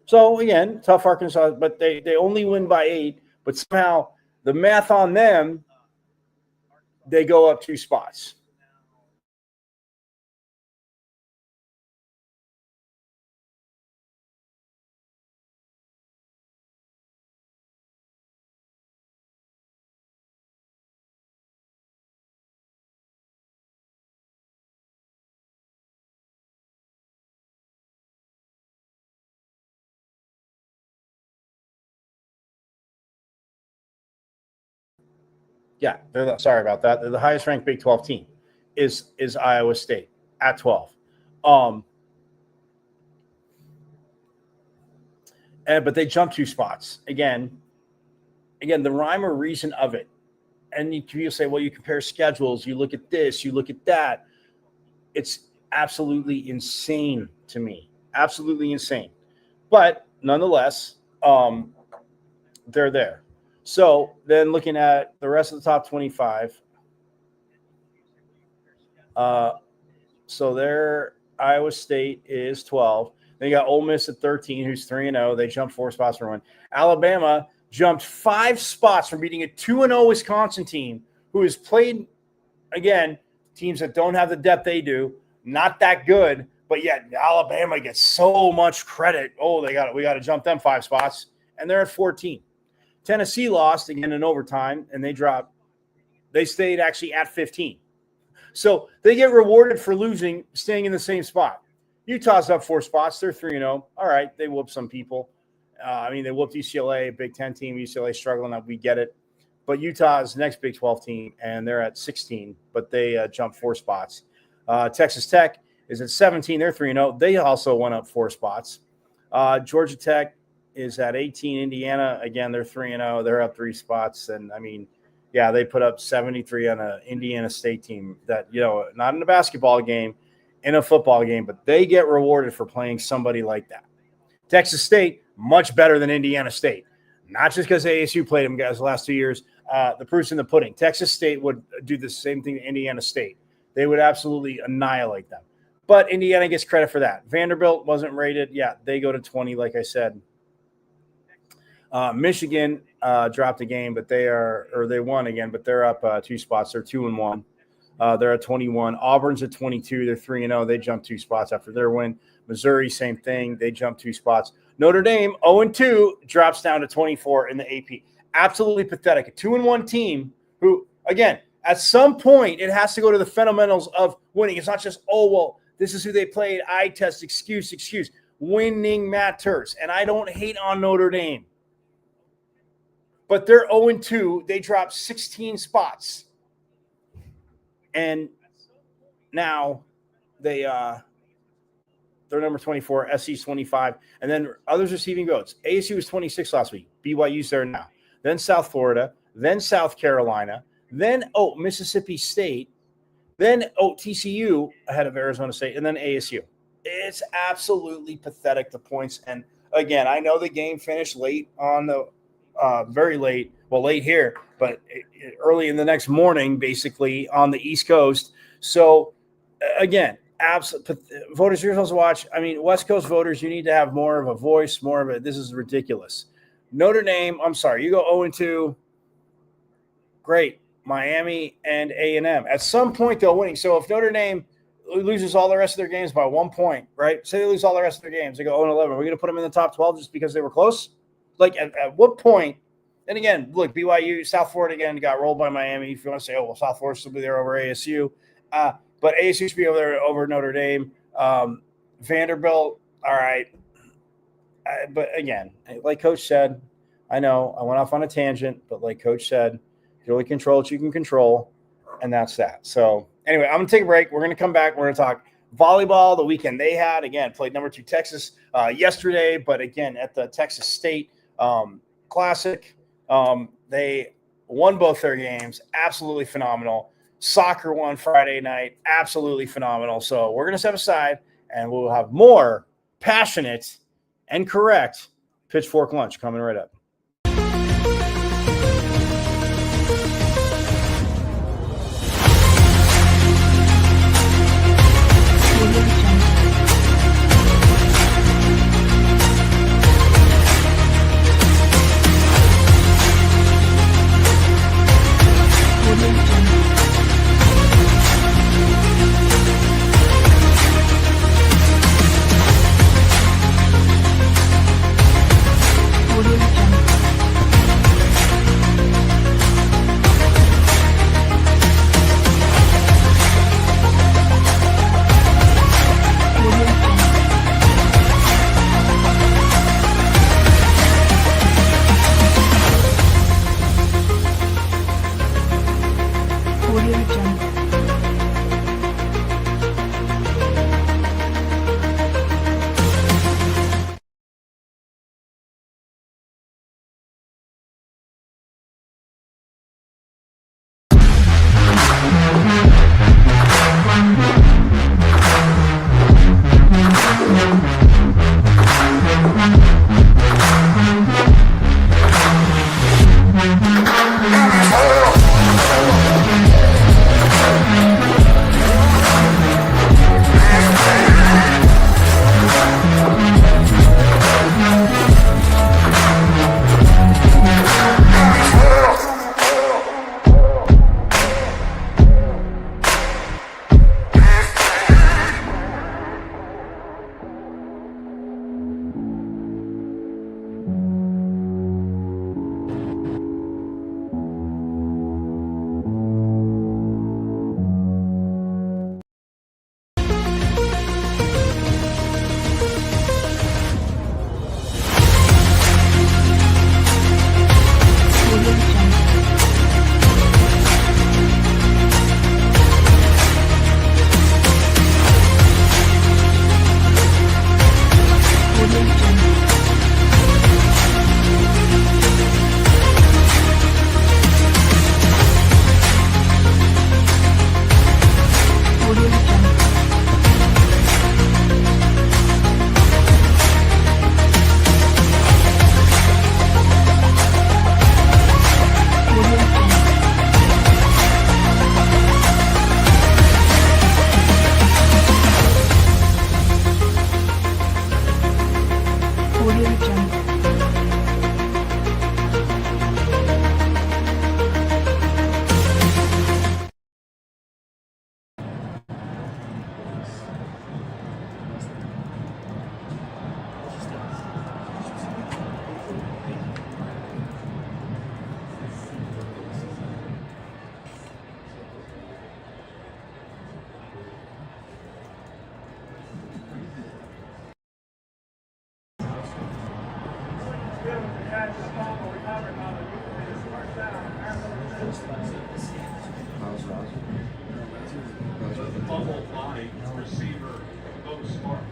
So again, tough Arkansas, but they only win by 8. But somehow the math on them, they go up 2 spots. Yeah, sorry about that. They're the highest ranked Big 12 team is Iowa State at 12. But they jumped 2 spots. Again, the rhyme or reason of it. And you say, well, you compare schedules, you look at this, you look at that. It's absolutely insane to me. Absolutely insane. But nonetheless, they're there. So then looking at the rest of the top 25, so there Iowa State is 12. Then you got Ole Miss at 13, who's 3-0. They jumped 4 spots for 1. Alabama jumped 5 spots from beating a 2-0 Wisconsin team who has played, again, teams that don't have the depth they do, not that good, but yet Alabama gets so much credit. Oh, we got to jump them 5 spots, and they're at 14. Tennessee lost again in overtime, and they stayed actually at 15. So they get rewarded for losing, staying in the same spot. Utah's up 4 spots. They're 3-0. All right, they whooped some people. They whooped UCLA, Big 10 team. UCLA struggling up. We get it. But Utah's next Big 12 team, and they're at 16, but they jumped 4 spots. Texas Tech is at 17. They're 3-0. They also went up 4 spots. Georgia Tech is at 18. Indiana, again, they're 3-0. They're up 3 spots. And, they put up 73 on an Indiana State team that, not in a basketball game, in a football game, but they get rewarded for playing somebody like that. Texas State, much better than Indiana State. Not just because ASU played them, guys, the last 2 years. The proof's in the pudding. Texas State would do the same thing to Indiana State. They would absolutely annihilate them. But Indiana gets credit for that. Vanderbilt wasn't rated. Yeah, they go to 20, like I said. Michigan dropped a game, but they won again, but they're up 2 spots. They're 2-1. They're at 21. Auburn's at 22. They're 3-0. They jumped 2 spots after their win. Missouri, same thing. They jumped 2 spots. Notre Dame, 0-2, drops down to 24 in the AP. Absolutely pathetic. A 2-1 team who, again, at some point, it has to go to the fundamentals of winning. It's not just, oh, well, this is who they played. Eye test, excuse. Winning matters. And I don't hate on Notre Dame. But they're 0-2. They dropped 16 spots. And now they're number 24, SC's 25, and then others receiving votes. ASU was 26 last week. BYU's there now. Then South Florida, then South Carolina, then Mississippi State, then TCU ahead of Arizona State, and then ASU. It's absolutely pathetic, the points. And again, I know the game finished late on the very late. Well, late here, but early in the next morning, basically on the East Coast. So, again, voters, you're supposed to watch. I mean, West Coast voters, you need to have more of a voice, more of a. This is ridiculous. Notre Dame, I'm sorry, you go 0-2. Great, Miami and A&M. At some point, they'll winning. So if Notre Dame loses all the rest of their games by 1 point, right? Say they lose all the rest of their games, they go 0-11. We're going to put them in the top 12 just because they were close. Like at what point? And again, look, BYU, South Florida again got rolled by Miami. If you want to say, oh, well, South Florida will be there over ASU. But ASU should be over there over Notre Dame. Vanderbilt, all right. But again, like Coach said, I know I went off on a tangent, but like Coach said, you only control what you can control, and that's that. So anyway, I'm going to take a break. We're going to come back. We're going to talk volleyball, the weekend they had. Again, played number 2 Texas yesterday, but again, at the Texas State Classic. They won both their games. Absolutely phenomenal. Soccer won Friday night. Absolutely phenomenal. So we're going to step aside and we'll have more passionate and correct Pitchfork Lunch coming right up. The bubble by receiver, Bo Sparks.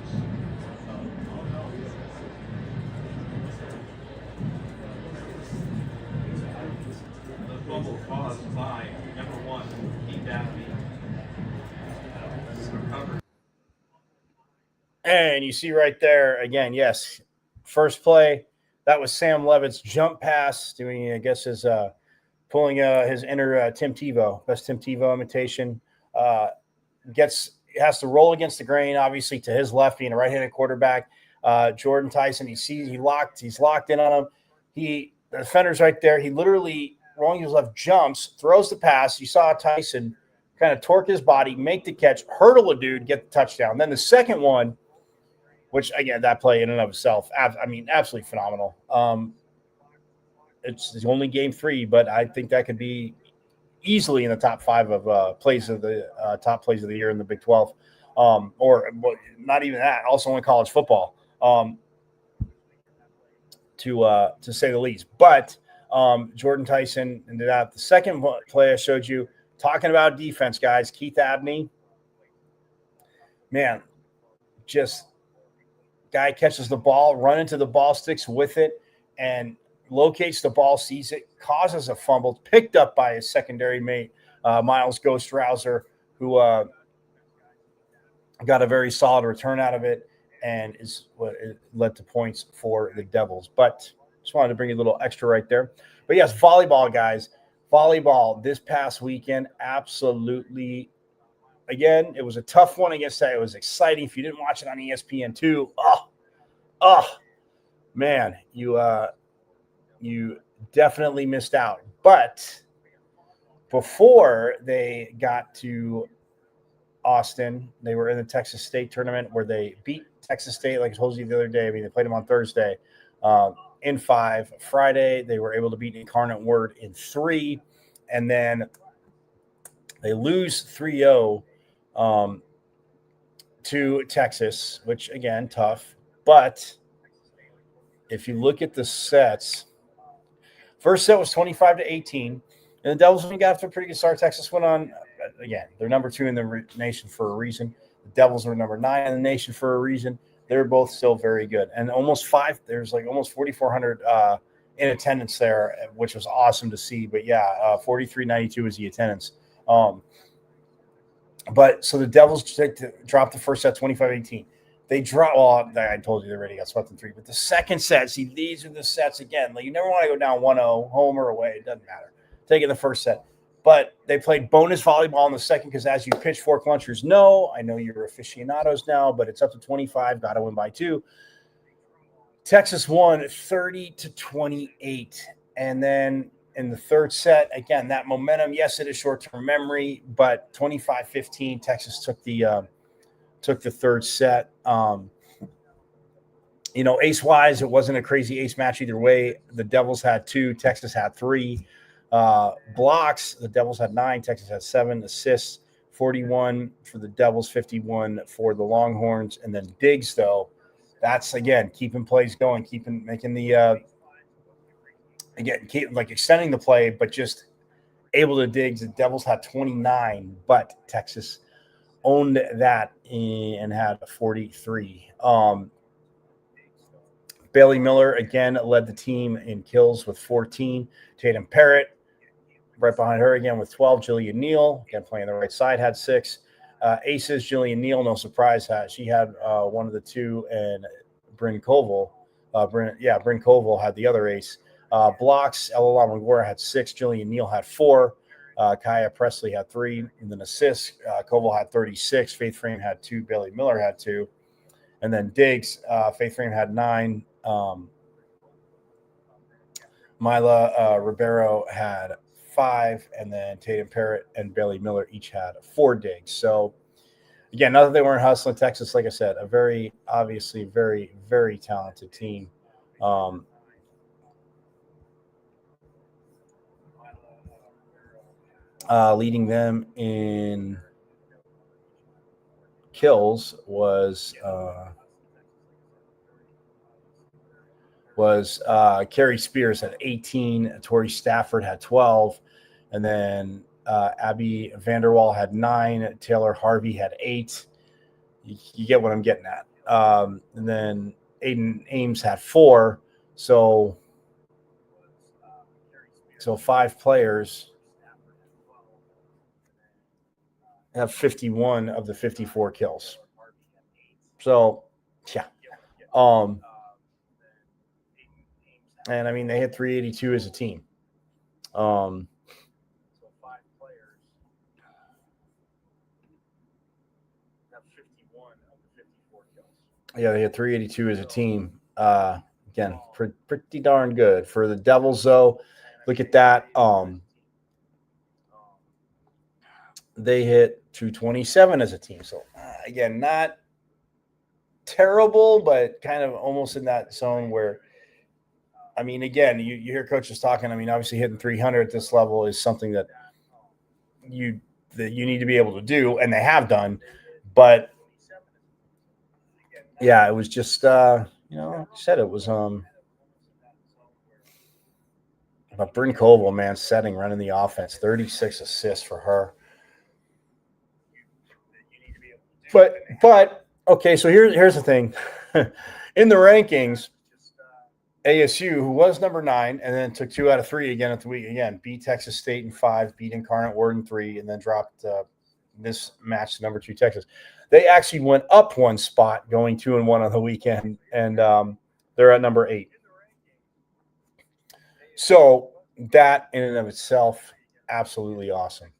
The fumble caused by number 1, Pete Daffy. Recovered. And you see right there again, yes, first play, that was Sam Levitt's jump pass, doing, I guess, his pulling his inner Tim Tebow, best Tim Tebow imitation. Has to roll against the grain, obviously, to his left, being a right-handed quarterback. Jordan Tyson, he's locked in on him. The defender's right there. He literally, rolling his left, jumps, throws the pass. You saw Tyson kind of torque his body, make the catch, hurdle a dude, get the touchdown. Then the second one, which, again, that play in and of itself, absolutely phenomenal. It's only game 3, but I think that could be easily in the top 5 of top plays of the year in the Big 12, or not even that. Also in college football, to say the least. But Jordan Tyson ended up the second play I showed you, talking about defense, guys. Keith Abney, man, just guy catches the ball, run into the ball, sticks with it, and locates the ball, sees it, causes a fumble, picked up by his secondary mate, Miles Ghost Rouser, who got a very solid return out of it, and is what it led to points for the Devils. But just wanted to bring you a little extra right there. But yes, volleyball, guys. Volleyball this past weekend, absolutely. Again, it was a tough one against that. It was exciting. If you didn't watch it on ESPN2, man, you definitely missed out. But before they got to Austin, they were in the Texas State tournament where they beat Texas State, like I told you the other day. I mean, they played them on Thursday in 5. Friday, they were able to beat Incarnate Word in 3. And then they lose 3-0 to Texas, which, again, tough. But if you look at the sets, first set was 25-18, and the Devils got off to a pretty good start. Texas went on, again, they're number 2 in the nation for a reason. The Devils were number 9 in the nation for a reason. They're both still very good. And there's like almost 4,400 in attendance there, which was awesome to see. But yeah, 4392 is the attendance. But so the Devils dropped the first set 25-18. They drop. Well, I told you they already got swept in 3. But the second set, see, these are the sets again. Like, you never want to go down 1-0, home or away. It doesn't matter. Take it the first set. But they played bonus volleyball in the second because, as you pitchfork lunchers know, I know you're aficionados now, but it's up to 25. Got to win by 2. Texas won 30-28. And then in the third set, again, that momentum, yes, it is short-term memory, but 25-15, Texas took the third set. Ace-wise, it wasn't a crazy ace match either way. The Devils had 2, Texas had 3. Blocks, the Devils had 9, Texas had 7. Assists, 41 for the Devils, 51 for the Longhorns. And then digs, though, that's, again, keeping plays going, making the extending the play, but just able to dig. The Devils had 29, but Texas owned that and had 43. Bailey Miller, again, led the team in kills with 14. Tatum Parrott, right behind her again with 12. Jillian Neal, again, playing the right side, had 6. Aces, Jillian Neal, no surprise, she had one of the 2, and Bryn Koval. Bryn Koval had the other ace. Blocks, Ella Lamagora had 6. Jillian Neal had 4. Kaya Presley had 3. And then assists, Koval had 36. Faith Frame had 2. Bailey Miller had 2. And then digs, Faith Frame had 9. Mila Ribeiro had 5. And then Tatum Parrott and Bailey Miller each had 4 digs. So, again, not that they weren't hustling. Texas, like I said, a very, obviously, very, very talented team. Leading them in kills was was Carrie Spears had 18, Tori Stafford had 12, and then Abby Vanderwall had 9, Taylor Harvey had 8. You get what I'm getting at. And then Aiden Ames had 4. So 5 players have 51 of the 54 kills. So, yeah. And I mean, they hit 382 as a team. Yeah, they had 382 as a team. Again, pretty darn good for the Devils, though. Look at that. They hit 227 as a team. So again, not terrible, but kind of almost in that zone where, I mean, again, you hear coaches talking. I mean, obviously hitting 300 at this level is something that you need to be able to do, and they have done. But yeah, it was just like I said, it was but Bryn Koval, man, setting, running the offense, 36 assists for her. But okay, so here's the thing. In the rankings, ASU, who was number 9 and then took 2 out of 3 again at the week, again, beat Texas State in 5, beat Incarnate Word in 3, and then dropped this match to number 2 Texas. They actually went up 1 spot, going 2-1 on the weekend, and they're at number 8. So that in and of itself, absolutely awesome.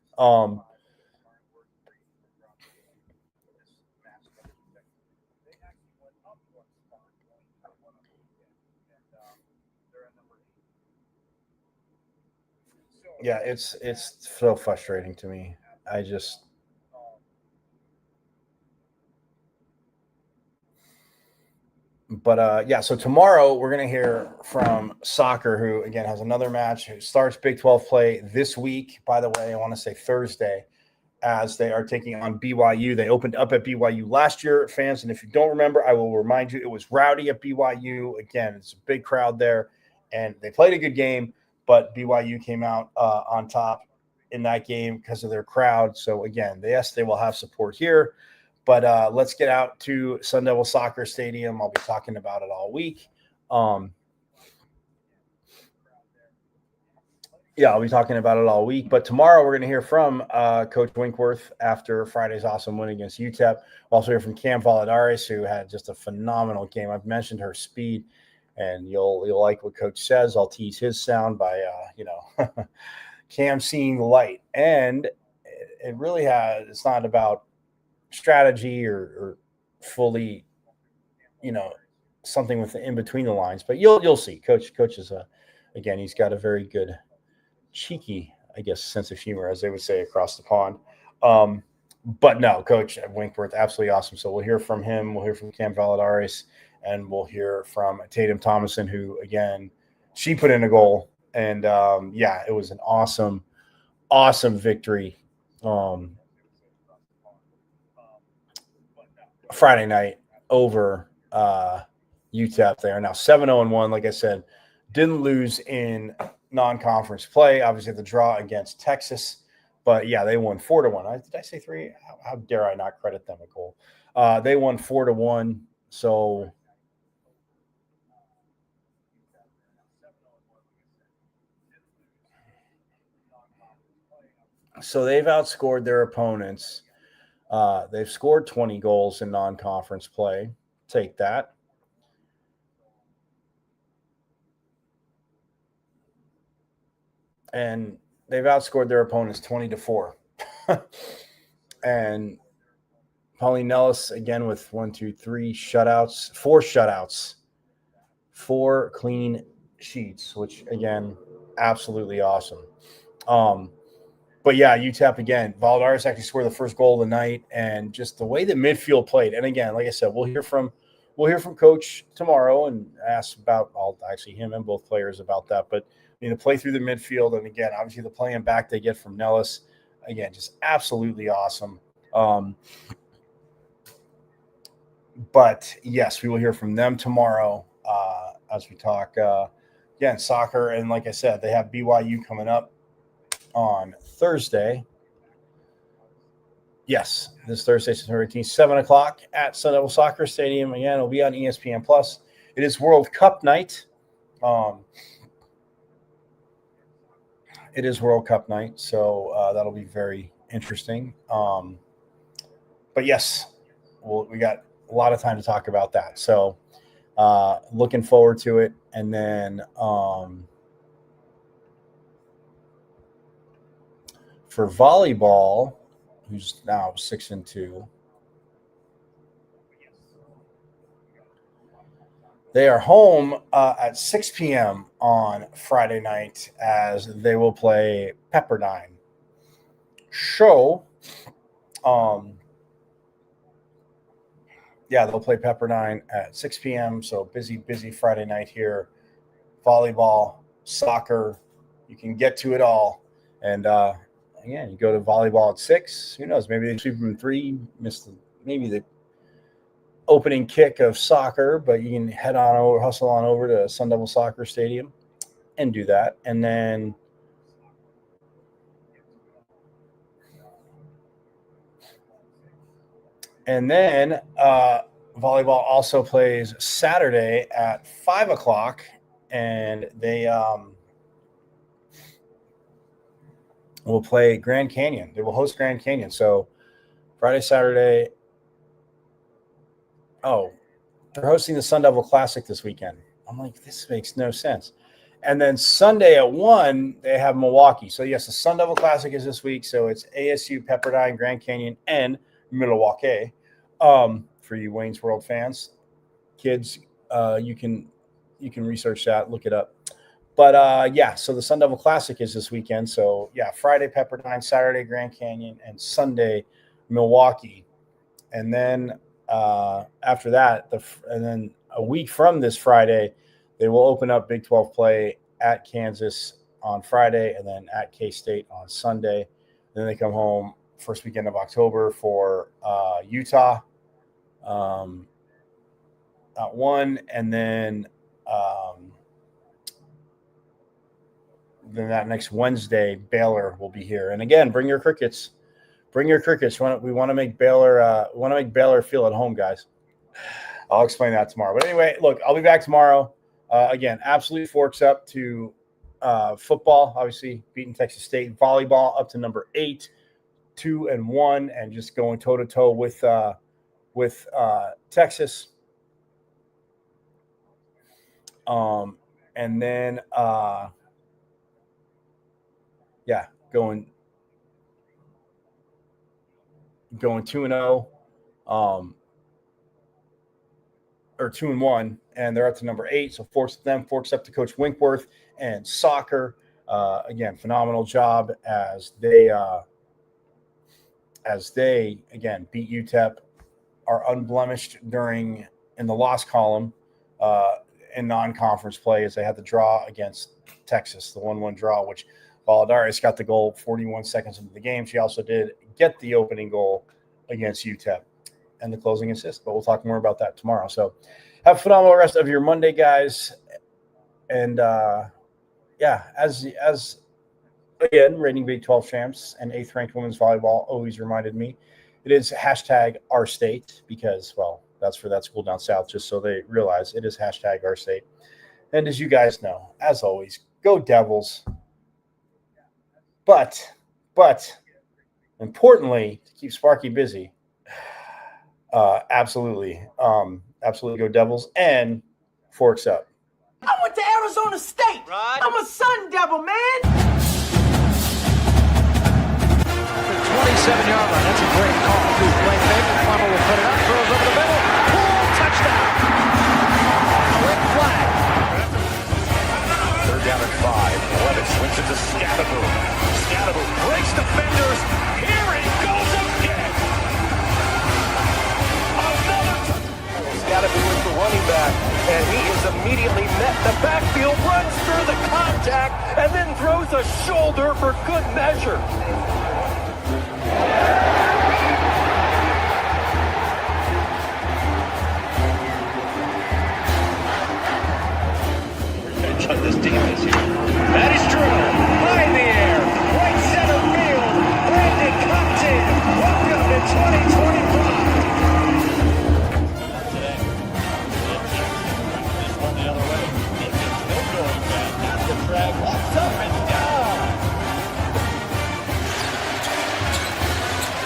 Yeah, it's so frustrating to me. I just yeah, so tomorrow we're going to hear from soccer, who again has another match, who starts Big 12 play this week. By the way, I want to say Thursday, as they are taking on BYU. They opened up at BYU last year, fans, and if you don't remember, I will remind you, it was rowdy at BYU. Again, it's a big crowd there, and they played a good game, but BYU came out on top in that game because of their crowd. So again, yes, they will have support here. But let's get out to Sun Devil Soccer Stadium. I'll be talking about it all week. Yeah, I'll be talking about it all week. But tomorrow we're going to hear from Coach Winkworth after Friday's awesome win against UTEP. We'll also hear from Cam Valladares, who had just a phenomenal game. I've mentioned her speed, and you'll like what Coach says. I'll tease his sound by Cam seeing the light. And it really has. It's not about strategy or fully, something with the in between the lines, but you'll see. Coach is again, he's got a very good, cheeky, I guess, sense of humor, as they would say across the pond. But no, Coach Winkworth, absolutely awesome. So we'll hear from him. We'll hear from Cam Valladares, and we'll hear from Tatum Thomason, who again, she put in a goal, and yeah, it was an awesome victory. Friday night over UTEP. They are now 7-0-1. Like I said, didn't lose in non-conference play. Obviously, the draw against Texas, but yeah, they won 4-1. Did I say 3? How dare I not credit them a goal? They won 4-1. So they've outscored their opponents. They've scored 20 goals in non-conference play. Take that. And they've outscored their opponents 20-4. And Pauline Nellis, again, with 4 shutouts, 4 clean sheets, which, again, absolutely awesome. But yeah, UTEP again. Valladares actually scored the first goal of the night, and just the way the midfield played. And again, like I said, we'll hear from Coach tomorrow and ask about him and both players about that. But the play through the midfield, and again, obviously the playing back they get from Nellis, again, just absolutely awesome. But yes, we will hear from them tomorrow. as we talk again soccer. And like I said, they have BYU coming up on Thursday. Yes, this Thursday, September 18th, 7 o'clock at Sun Devil Soccer Stadium. Again, it'll be on ESPN Plus. It is World Cup night. It is World Cup night, so that'll be very interesting. But yes, we got a lot of time to talk about that. So looking forward to it. And then for volleyball, who's now 6-2, they are home at 6 p.m. on Friday night as they will play Pepperdine. They'll play Pepperdine at 6 p.m. So busy Friday night here. Volleyball, soccer, you can get to it all. And again, you go to volleyball at 6. Who knows? Maybe they sweep from 3, miss maybe the opening kick of soccer, but you can hustle on over to Sun Devil Soccer Stadium and do that. And then volleyball also plays Saturday at 5 o'clock, and they will play Grand Canyon. They will host Grand Canyon. So Friday, Saturday. Oh, they're hosting the Sun Devil Classic this weekend. I'm like, this makes no sense. And then Sunday at 1, they have Milwaukee. So, yes, the Sun Devil Classic is this week. So it's ASU, Pepperdine, Grand Canyon, and Milwaukee. For you Wayne's World fans, kids, you can research that, look it up. But so the Sun Devil Classic is this weekend. So Friday Pepperdine, Saturday Grand Canyon, and Sunday Milwaukee. And then after that, and then a week from this Friday, they will open up Big 12 play at Kansas on Friday, and then at K-State on Sunday. Then they come home first weekend of October for Utah at 1, and then that next Wednesday, Baylor will be here. And again, bring your crickets. Bring your crickets. We want to make Baylor feel at home, guys. I'll explain that tomorrow. But anyway, look, I'll be back tomorrow. Again, absolute forks up to football, obviously beating Texas State. Volleyball up to number 8, 2-1, and just going toe to toe with Texas. And then going 2-0, or 2-1, and they're up to number 8. So forks up to Coach Winkworth and soccer. Again, phenomenal job as they again beat UTEP, are unblemished in the loss column in non-conference play, as they had the draw against Texas, the 1-1 draw, which Valadares got the goal 41 seconds into the game. She also did get the opening goal against UTEP and the closing assist, but we'll talk more about that tomorrow. So have a phenomenal rest of your Monday, guys. And as again, rating Big 12 champs and 8th ranked women's volleyball always reminded me, it is #OurState, because, well, that's for that school down south, just so they realize it is #OurState. And as you guys know, as always, go Devils. But importantly, to keep Sparky busy, absolutely go Devils, and forks up. I went to Arizona State. Right. I'm a Sun Devil, man. The 27-yard line. That's a great call. Play fake. Funnel will put it up. Throws over the middle. Pull. Touchdown. Red flag. 3rd down and 5. Levis swings it to Scatterboom. Scatterboom breaks defenders. Here he goes again. Scatterboom is the running back, and he is immediately met in the backfield, runs through the contact, and then throws a shoulder for good measure.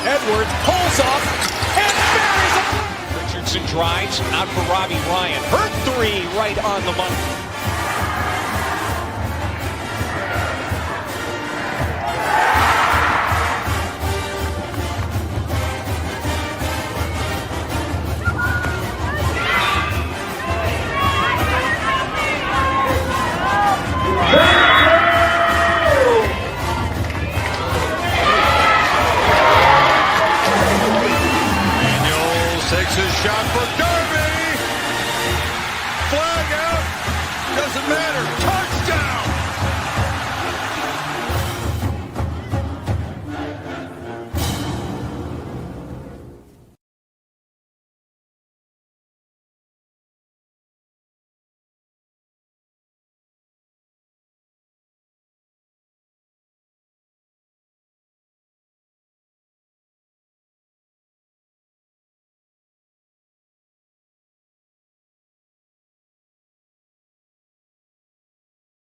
Edwards pulls up and buries it. Richardson drives out for Robbie Ryan. Her three right on the money. Takes his shot for Darby. Flag out. Doesn't matter.